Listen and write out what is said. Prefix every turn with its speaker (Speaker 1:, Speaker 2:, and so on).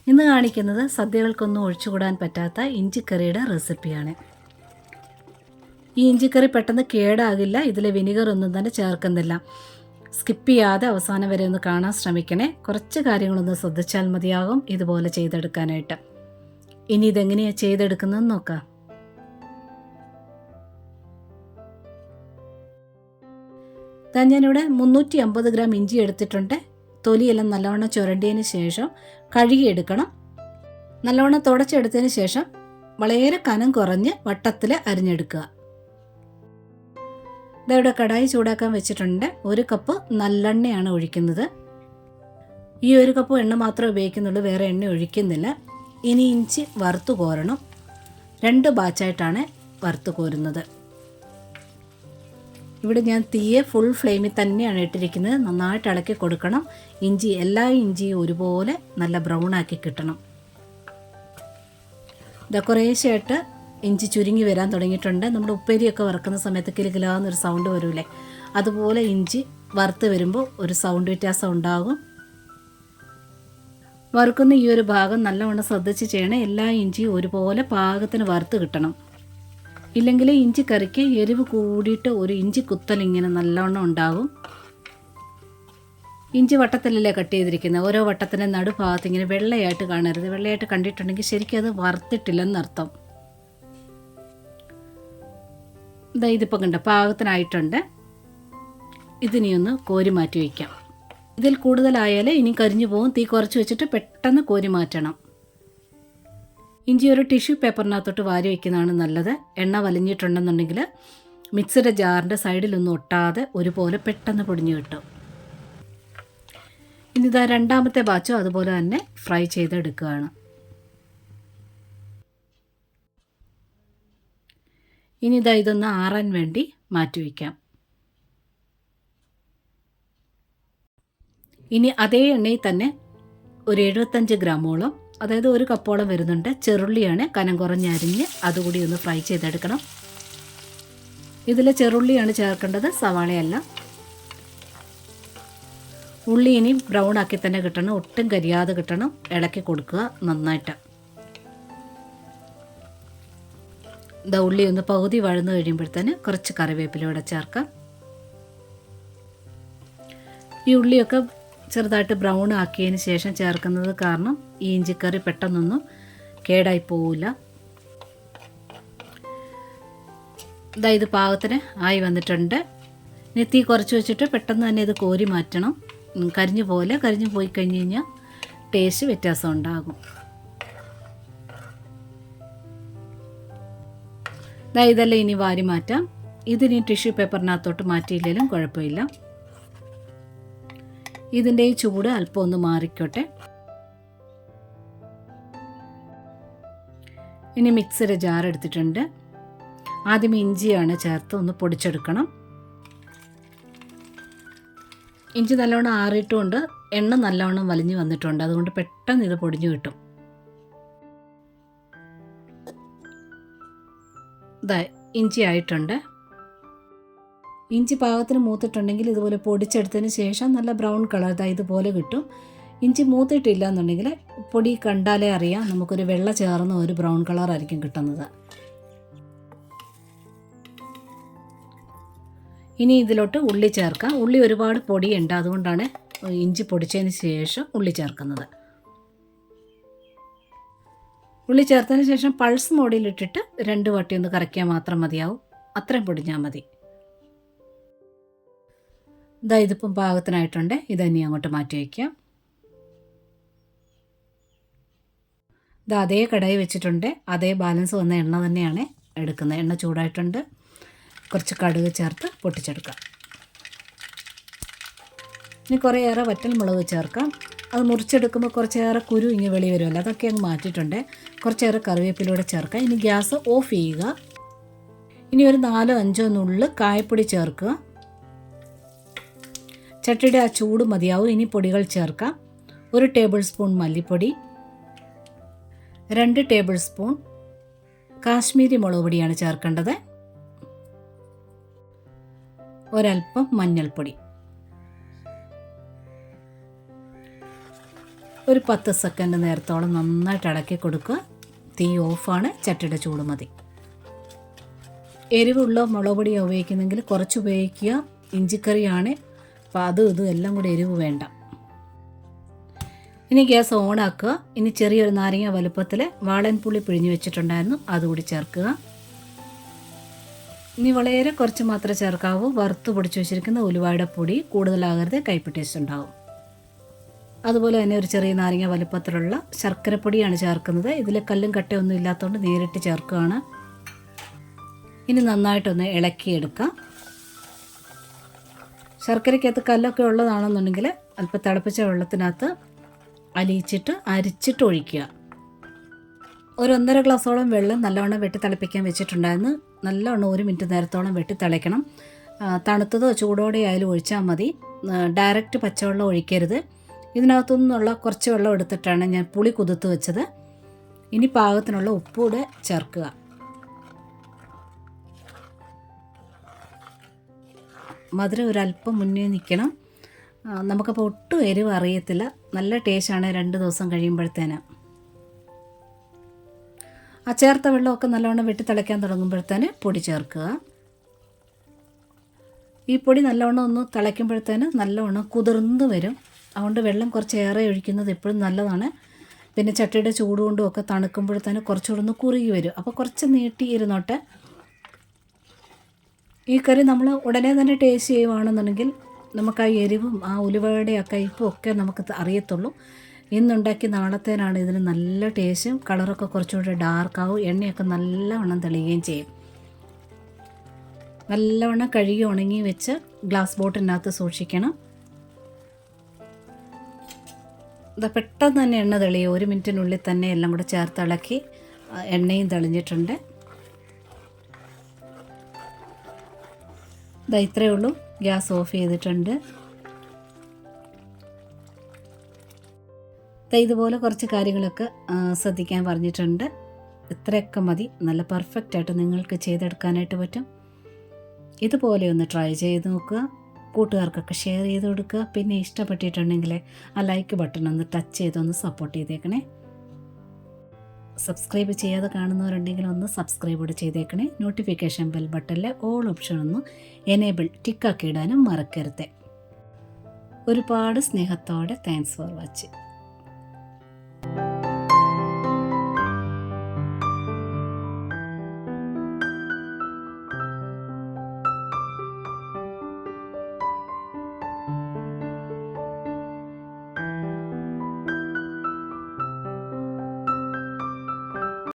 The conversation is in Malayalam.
Speaker 1: ഇന്ന് കാണിക്കുന്നത് സദ്യകൾക്കൊന്നും ഒഴിച്ചുകൂടാൻ പറ്റാത്ത ഇഞ്ചിക്കറിയുടെ റെസിപ്പിയാണ്. ഈ ഇഞ്ചിക്കറി പെട്ടെന്ന് കേടാകില്ല. ഇതിൽ വിനിഗർ ഒന്നും തന്നെ ചേർക്കുന്നില്ല. സ്കിപ്പ് ചെയ്യാതെ അവസാനം വരെ ഒന്ന് കാണാൻ ശ്രമിക്കണേ. കുറച്ച് കാര്യങ്ങളൊന്ന് ശ്രദ്ധിച്ചാൽ മതിയാകും ഇതുപോലെ ചെയ്തെടുക്കാനായിട്ട്. ഇനി ഇതെങ്ങനെയാണ് ചെയ്തെടുക്കുന്നതെന്ന് നോക്കാം. ഞാനിവിടെ 350 ഗ്രാം ഇഞ്ചി എടുത്തിട്ടുണ്ട്. തൊലിയെല്ലാം നല്ലവണ്ണം ചുരണ്ടിയതിന് ശേഷം കഴുകിയെടുക്കണം. നല്ലവണ്ണം തുടച്ചെടുത്തതിന് ശേഷം വളരെ കനം കുറഞ്ഞ് വട്ടത്തിൽ അരിഞ്ഞെടുക്കുക. ഇതവിടെ കടായി ചൂടാക്കാൻ വെച്ചിട്ടുണ്ട്. 1 കപ്പ് നല്ലെണ്ണയാണ് ഒഴിക്കുന്നത്. ഈ 1 കപ്പ് എണ്ണ മാത്രമേ ഉപയോഗിക്കുന്നുള്ളൂ, വേറെ എണ്ണ ഒഴിക്കുന്നില്ല. ഇനി ഇഞ്ചി വറുത്ത് കോരണം. 2 ബാച്ചായിട്ടാണ് വറുത്ത് കോരുന്നത്. ഇവിടെ ഞാൻ തീയെ ഫുൾ ഫ്ലെയിമിൽ തന്നെയാണ് ഇട്ടിരിക്കുന്നത്. നന്നായിട്ട് ഇളക്കി കൊടുക്കണം. എല്ലാ ഇഞ്ചിയും ഒരുപോലെ നല്ല ബ്രൗൺ ആക്കി കിട്ടണം. കുറേശ്ശായിട്ട് ഇഞ്ചി ചുരുങ്ങി വരാൻ തുടങ്ങിയിട്ടുണ്ട്. നമ്മൾ ഉപ്പേരിയൊക്കെ വറുക്കുന്ന സമയത്ത് കിലുകിലാന്നൊരു സൗണ്ട് വരൂലേ, അതുപോലെ ഇഞ്ചി വറുത്ത് വരുമ്പോൾ ഒരു സൗണ്ട് വ്യത്യാസം ഉണ്ടാകും. വറുക്കുന്ന ഈ ഒരു ഭാഗം നല്ലവണ്ണം ശ്രദ്ധിച്ച് ചെയ്യണം. എല്ലാ ഇഞ്ചിയും ഒരുപോലെ പാകത്തിന് വറുത്ത് കിട്ടണം. ഇല്ലെങ്കിൽ ഇഞ്ചി കറിക്ക് എരിവ് കൂടിയിട്ട് ഒരു ഇഞ്ചി കുത്തൽ ഇങ്ങനെ നല്ലവണ്ണം ഉണ്ടാകും. ഇഞ്ചി വട്ടത്തിലല്ലേ കട്ട് ചെയ്തിരിക്കുന്നത്. ഓരോ വട്ടത്തിൻ്റെ നടുഭാഗത്ത് ഇങ്ങനെ വെള്ളയായിട്ട് കാണരുത്. വെള്ളയായിട്ട് കണ്ടിട്ടുണ്ടെങ്കിൽ ശരിക്കും അത് വറുത്തിട്ടില്ലെന്നർത്ഥം. ഇതിപ്പോൾ കണ്ട പാകത്തിനായിട്ടുണ്ട്. ഇതിനി ഒന്ന് കോരി മാറ്റി വയ്ക്കാം. ഇതിൽ കൂടുതലായാൽ ഇനി കരിഞ്ഞു പോകും. തീ കുറച്ച് വെച്ചിട്ട് പെട്ടെന്ന് കോരി മാറ്റണം. ഇഞ്ചി ഒരു ടിഷ്യൂ പേപ്പറിനകത്തോട്ട് വാരി വയ്ക്കുന്നതാണ് നല്ലത്. എണ്ണ വലിഞ്ഞിട്ടുണ്ടെന്നുണ്ടെങ്കിൽ മിക്സിയുടെ ജാറിൻ്റെ സൈഡിലൊന്നും ഒട്ടാതെ ഒരുപോലെ പെട്ടെന്ന് പൊടിഞ്ഞു കിട്ടും. ഇനി രണ്ടാമത്തെ ബാച്ചും അതുപോലെ തന്നെ ഫ്രൈ ചെയ്തെടുക്കുകയാണ്. ഇനി ഇതൊന്ന് ആറാൻ വേണ്ടി മാറ്റി വയ്ക്കാം. ഇനി അതേ എണ്ണയിൽ തന്നെ ഒരു 75 ഗ്രാമോളം, അതായത് 1 കപ്പോളം വരുന്നുണ്ട്, ചെറുള്ളിയാണ് കനം കുറഞ്ഞരിഞ്ഞ് അതുകൂടി ഒന്ന് ഫ്രൈ ചെയ്തെടുക്കണം. ഇതിൽ ചെറുള്ളിയാണ് ചേർക്കേണ്ടത്, സവാളയല്ല. ഉള്ളി ഇനി ബ്രൗൺ ആക്കി തന്നെ കിട്ടണം, ഒട്ടും കരിയാതെ കിട്ടണം. ഇളക്കി കൊടുക്കുക നന്നായിട്ട്. ഉള്ളി ഒന്ന് പകുതി വഴന്നു കഴിയുമ്പോഴത്തേന് കുറച്ച് കറിവേപ്പിലൂടെ ചേർക്കാം. ഈ ഉള്ളിയൊക്കെ ചെറുതായിട്ട് ബ്രൗൺ ആക്കിയതിന് ശേഷം ചേർക്കുന്നത് കാരണം ഈ ഇഞ്ചിക്കറി പെട്ടെന്നൊന്നും കേടായി പോവില്ല. ഇത് പാകത്തിന് ആയി വന്നിട്ടുണ്ട്. ഇനി തീ കുറച്ച് വെച്ചിട്ട് പെട്ടെന്ന് തന്നെ ഇത് കോരി മാറ്റണം. കരിഞ്ഞു പോയി കഴിഞ്ഞ് കഴിഞ്ഞാൽ ടേസ്റ്റ് വ്യത്യാസം ഉണ്ടാകും. ഇതെല്ലാം ഇനി വാരി മാറ്റാം. ഇതിനി ടിഷ്യൂ പേപ്പറിനകത്തോട്ട് മാറ്റിയില്ലെങ്കിലും കുഴപ്പമില്ല. ഇതിൻ്റെ ഈ ചൂട് അല്പം ഒന്ന് മാറിക്കോട്ടെ. ഇനി മിക്സിയുടെ ജാർ എടുത്തിട്ടുണ്ട്. ആദ്യം ഇഞ്ചിയാണ് ചേർത്ത് ഒന്ന് പൊടിച്ചെടുക്കണം. ഇഞ്ചി നല്ലവണ്ണം ആറിയിട്ടുകൊണ്ട് എണ്ണ നല്ലവണ്ണം വലിഞ്ഞു വന്നിട്ടുണ്ട്. അതുകൊണ്ട് പെട്ടെന്ന് ഇത് പൊടിഞ്ഞു കിട്ടും. ഇഞ്ചി ആയിട്ടുണ്ട്. ഇഞ്ചി പാകത്തിന് മൂത്തിട്ടുണ്ടെങ്കിൽ ഇതുപോലെ പൊടിച്ചെടുത്തതിന് ശേഷം നല്ല ബ്രൗൺ കളർ ഇതുപോലെ കിട്ടും. ഇഞ്ചി മൂത്തിട്ടില്ല എന്നുണ്ടെങ്കിൽ പൊടി കണ്ടാലേ അറിയാം, നമുക്കൊരു വെള്ള ചേർന്ന ഒരു ബ്രൗൺ കളറായിരിക്കും കിട്ടുന്നത്. ഇനി ഇതിലോട്ട് ഉള്ളി ചേർക്കാം. ഉള്ളി ഒരുപാട് പൊടിയുണ്ട്, അതുകൊണ്ടാണ് ഇഞ്ചി പൊടിച്ചതിന് ശേഷം ഉള്ളി ചേർക്കുന്നത്. ഉള്ളി ചേർത്തതിന് ശേഷം പൾസ് മോഡിലിട്ടിട്ട് 2 വട്ടി ഒന്ന് കറക്കിയാൽ മാത്രം മതിയാവും. അത്രയും പൊടിഞ്ഞാൽ മതി. ഇതിപ്പം പാകത്തിനായിട്ടുണ്ട്. ഇതന്നെ അങ്ങോട്ട് മാറ്റി വയ്ക്കാം. അതേ കടായി വെച്ചിട്ടുണ്ട്. അതേ ബാലൻസ് വന്ന എണ്ണ തന്നെയാണ് എടുക്കുന്നത്. എണ്ണ ചൂടായിട്ടുണ്ട്. കുറച്ച് കടുക് ചേർത്ത് പൊട്ടിച്ചെടുക്കാം. ഇനി കുറേയേറെ വറ്റൽ മുളക് ചേർക്കാം. അത് മുറിച്ചെടുക്കുമ്പോൾ കുറച്ചേറെ കുരു ഇങ്ങനെ വെളി വരുമല്ലോ, അതൊക്കെ അങ്ങ് മാറ്റിയിട്ടുണ്ട്. കുറച്ചേറെ കറിവേപ്പിലൂടെ ചേർക്കാം. ഇനി ഗ്യാസ് ഓഫ് ചെയ്യുക. ഇനി ഒരു 4-5 നുള്ള് കായപ്പൊടി ചേർക്കുക. ചട്ടിയുടെ ആ ചൂട് മതിയാവും. ഇനി പൊടികൾ ചേർക്കാം. 1 ടേബിൾ സ്പൂൺ മല്ലിപ്പൊടി, 2 ടേബിൾ സ്പൂൺ കാശ്മീരി മുളക് പൊടിയാണ് ചേർക്കേണ്ടത്, ഒരൽപ്പം മഞ്ഞൾപ്പൊടി, ഒരു 10 സെക്കൻഡ് നേരത്തോളം നന്നായിട്ട് ഇളക്കി കൊടുക്കുക. തീ ഓഫാണ്, ചട്ടിയുടെ ചൂട് മതി. എരിവുള്ള മുളക് പൊടിയാണ് ഉപയോഗിക്കുന്നെങ്കിൽ കുറച്ച് ഉപയോഗിക്കുക. ഇഞ്ചിക്കറിയാണ്, അപ്പോൾ ഇതും എല്ലാം കൂടി എരിവ് വേണ്ട. ഇനി ഗ്യാസ് ഓണാക്കുക. ഇനി ചെറിയൊരു നാരങ്ങ വലുപ്പത്തിൽ വാളൻപുളി പിഴിഞ്ഞ് വെച്ചിട്ടുണ്ടായിരുന്നു, അതുകൂടി ചേർക്കുക. ഇനി വളരെ കുറച്ച് മാത്രമേ ചേർക്കാവൂ. വറുത്ത് പൊടിച്ച് വെച്ചിരിക്കുന്ന ഉലുവയുടെ പൊടി കൂടുതലാകരുത്, കയ്പ്പ് ടേസ്റ്റ് ഉണ്ടാകും. അതുപോലെ തന്നെ ഒരു ചെറിയ നാരങ്ങ വലുപ്പത്തിലുള്ള ശർക്കരപ്പൊടിയാണ് ചേർക്കുന്നത്. ഇതിൽ കല്ലും കട്ടയൊന്നും ഇല്ലാത്തതുകൊണ്ട് നേരിട്ട് ചേർക്കുകയാണ്. ഇനി നന്നായിട്ടൊന്ന് ഇളക്കിയെടുക്കാം. ശർക്കരയ്ക്കകത്ത് കല്ലൊക്കെ ഉള്ളതാണെന്നുണ്ടെങ്കിൽ അല്പം തിളപ്പിച്ച വെള്ളത്തിനകത്ത് അരിച്ചിട്ട് ഒഴിക്കുക. ഒരു 1.5 ഗ്ലാസോളം വെള്ളം നല്ലവണ്ണം വെട്ടി തിളപ്പിക്കാൻ വെച്ചിട്ടുണ്ടായിരുന്നു. നല്ലവണ്ണം 1 മിനിറ്റ് നേരത്തോളം വെട്ടി തിളയ്ക്കണം. തണുത്തതോ ചൂടോടെ ആയാലും ഒഴിച്ചാൽ മതി. ഡയറക്റ്റ് പച്ചവെള്ളം ഒഴിക്കരുത്. ഇതിനകത്തുനിന്നുള്ള കുറച്ച് വെള്ളം എടുത്തിട്ടാണ് ഞാൻ പുളി കുതിർത്ത് വെച്ചത്. ഇനി പാകത്തിനുള്ള ഉപ്പൂടെ ചേർക്കുക. മധുരം ഒരല്പം മുന്നേ നിൽക്കണം. നമുക്കപ്പോൾ ഒട്ടും എരിവ് അറിയത്തില്ല. നല്ല ടേസ്റ്റാണ് 2 ദിവസം കഴിയുമ്പോഴത്തേന്. ആ ചേർത്ത വെള്ളമൊക്കെ നല്ലവണ്ണം വെട്ടി തിളയ്ക്കാൻ തുടങ്ങുമ്പോഴത്തേന് പൊടി ചേർക്കുക. ഈ പൊടി നല്ലവണ്ണം ഒന്ന് തിളയ്ക്കുമ്പോഴത്തേന് നല്ലവണ്ണം കുതിർന്ന് വരും. അതുകൊണ്ട് വെള്ളം കുറച്ച് ഏറെ ഒഴിക്കുന്നത് എപ്പോഴും നല്ലതാണ്. പിന്നെ ചട്ടിയുടെ ചൂട് കൊണ്ടും ഒക്കെ തണുക്കുമ്പോഴത്തേന് കുറച്ചുകൂടെ ഒന്ന് കുറുകി വരും. അപ്പോൾ കുറച്ച് നീട്ടി ഇരുന്നോട്ടെ. ഈ കറി നമ്മൾ ഉടനെ തന്നെ ടേസ്റ്റ് ചെയ്യുകയാണെന്നുണ്ടെങ്കിൽ നമുക്ക് ആ എരിവും ആ ഉലുവയുടെ ആ കയ്പും ഒക്കെ നമുക്ക് അറിയത്തുള്ളൂ. ഇന്നുണ്ടാക്കി നാളത്തേനാണ് ഇതിന് നല്ല ടേസ്റ്റും. കളറൊക്കെ കുറച്ചുകൂടെ ഡാർക്കാവും. എണ്ണയൊക്കെ നല്ലവണ്ണം തെളിയുകയും ചെയ്യും. നല്ലവണ്ണം കഴുകി ഉണങ്ങി വെച്ച് ഗ്ലാസ് ബോട്ടിനകത്ത് സൂക്ഷിക്കണം. പെട്ടെന്ന് തന്നെ എണ്ണ തെളിയും. 1 മിനിറ്റിനുള്ളിൽ തന്നെ എല്ലാം കൂടെ ചേർത്ത് ഇളക്കി എണ്ണയും തെളിഞ്ഞിട്ടുണ്ട്. ഇത്രയേ ഉള്ളൂ. ഗ്യാസ് ഓഫ് ചെയ്തിട്ടുണ്ട്. ഇതുപോലെ കുറച്ച് കാര്യങ്ങളൊക്കെ ശ്രദ്ധിക്കാൻ പറഞ്ഞിട്ടുണ്ട്. ഇത്രയൊക്കെ മതി. നല്ല പെർഫെക്റ്റായിട്ട് നിങ്ങൾക്ക് ചെയ്തെടുക്കാനായിട്ട് പറ്റും. ഇതുപോലെ ഒന്ന് ട്രൈ ചെയ്ത് നോക്കുക. കൂട്ടുകാർക്കൊക്കെ ഷെയർ ചെയ്ത് കൊടുക്കുക. പിന്നെ ഇഷ്ടപ്പെട്ടിട്ടുണ്ടെങ്കിൽ ആ ലൈക്ക് ബട്ടൺ ഒന്ന് ടച്ച് ചെയ്തൊന്ന് സപ്പോർട്ട് ചെയ്തേക്കണേ. സബ്സ്ക്രൈബ് ചെയ്യാതെ കാണുന്നവരുണ്ടെങ്കിൽ ഒന്ന് സബ്സ്ക്രൈബ് കൂടെ ചെയ്തേക്കണേ. നോട്ടിഫിക്കേഷൻ ബെൽ ബട്ടണിലെ ഓൾ ഓപ്ഷൻ ഒന്ന് എനേബിൾ ടിക്കാക്കി ഇടാനും മറക്കരുത്. ഒരുപാട് സ്നേഹത്തോടെ താങ്ക്സ് ഫോർ വാച്ചിങ്.